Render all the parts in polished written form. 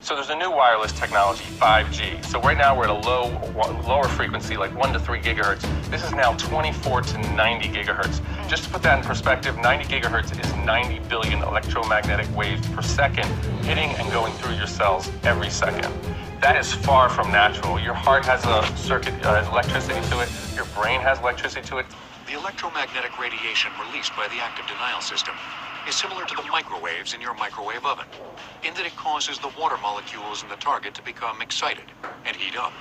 So there's a new wireless technology, 5G. So right now we're at a lower frequency, like 1 to 3 gigahertz. This is now 24 to 90 gigahertz. Just to put that in perspective, 90 gigahertz is 90 billion electromagnetic waves per second hitting and going through your cells every second. That is far from natural. Your heart has a circuit, has electricity to it. Your brain has electricity to it. The electromagnetic radiation released by the active denial system is similar to the microwaves in your microwave oven, in that it causes the water molecules in the target to become excited and heat up.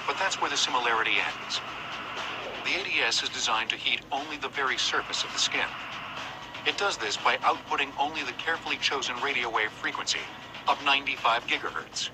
But that's where the similarity ends. The ADS is designed to heat only the very surface of the skin. It does this by outputting only the carefully chosen radio wave frequency of 95 gigahertz.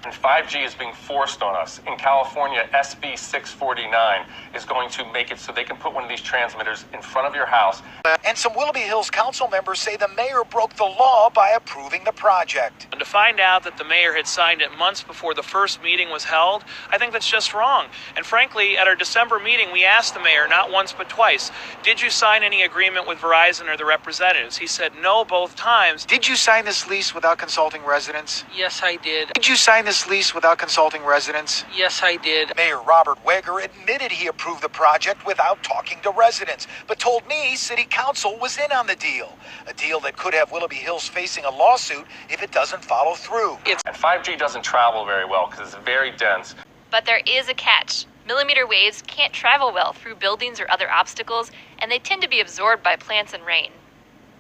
And 5G is being forced on us. In California, SB 649 is going to make it so they can put one of these transmitters in front of your house. And some Willoughby Hills council members say the mayor broke the law by approving the project. And to find out that the mayor had signed it months before the first meeting was held, I think that's just wrong. And frankly, at our December meeting, we asked the mayor, not once but twice, did you sign any agreement with Verizon or the representatives? He said no both times. Did you sign this lease without consulting residents? Yes, I did. Did you sign this lease without consulting residents? Yes, I did. Mayor Robert Weger admitted he approved the project without talking to residents, but told me City Council was in on the deal. A deal that could have Willoughby Hills facing a lawsuit if it doesn't follow through. And 5G doesn't travel very well because it's very dense. But there is a catch. Millimeter waves can't travel well through buildings or other obstacles, and they tend to be absorbed by plants and rain.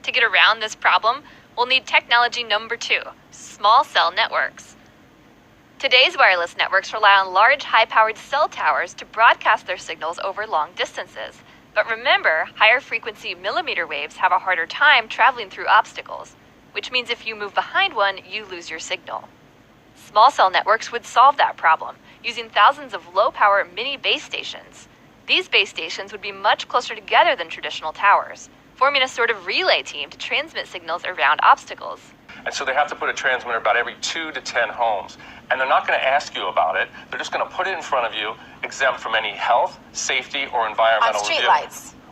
To get around this problem, we'll need technology number 2, small cell networks. Today's wireless networks rely on large, high-powered cell towers to broadcast their signals over long distances. But remember, higher frequency millimeter waves have a harder time traveling through obstacles, which means if you move behind one, you lose your signal. Small cell networks would solve that problem, using thousands of low-power mini base stations. These base stations would be much closer together than traditional towers, forming a sort of relay team to transmit signals around obstacles. And so they have to put a transmitter about every 2 to 10 homes. And they're not going to ask you about it. They're just going to put it in front of you, exempt from any health, safety, or environmental review.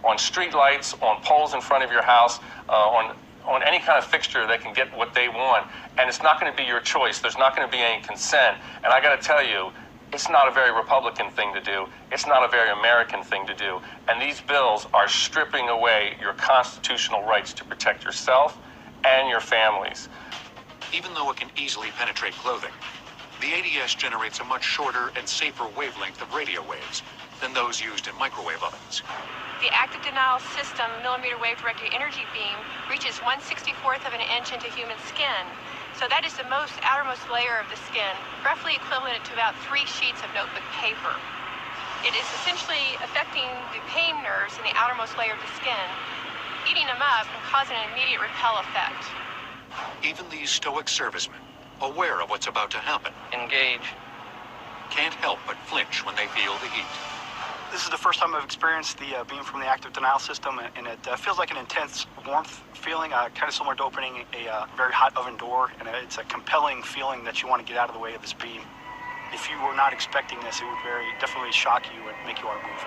On street lights, on poles in front of your house, on any kind of fixture that can get what they want. And it's not going to be your choice. There's not going to be any consent. And I got to tell you, it's not a very Republican thing to do. It's not a very American thing to do. And these bills are stripping away your constitutional rights to protect yourself and your families. Even though it can easily penetrate clothing, the ADS generates a much shorter and safer wavelength of radio waves than those used in microwave ovens. The active denial system millimeter wave directed energy beam reaches 1/64th of an inch into human skin. So that is the outermost layer of the skin, roughly equivalent to about 3 sheets of notebook paper. It is essentially affecting the pain nerves in the outermost layer of the skin, eating them up and causing an immediate repel effect. Even these stoic servicemen, aware of what's about to happen, Engage. can't help but flinch when they feel the heat. This is the first time I've experienced the beam from the active denial system, and it feels like an intense warmth feeling, kind of similar to opening a very hot oven door, and it's a compelling feeling that you want to get out of the way of this beam. If you were not expecting this, it would definitely shock you and make you want to move.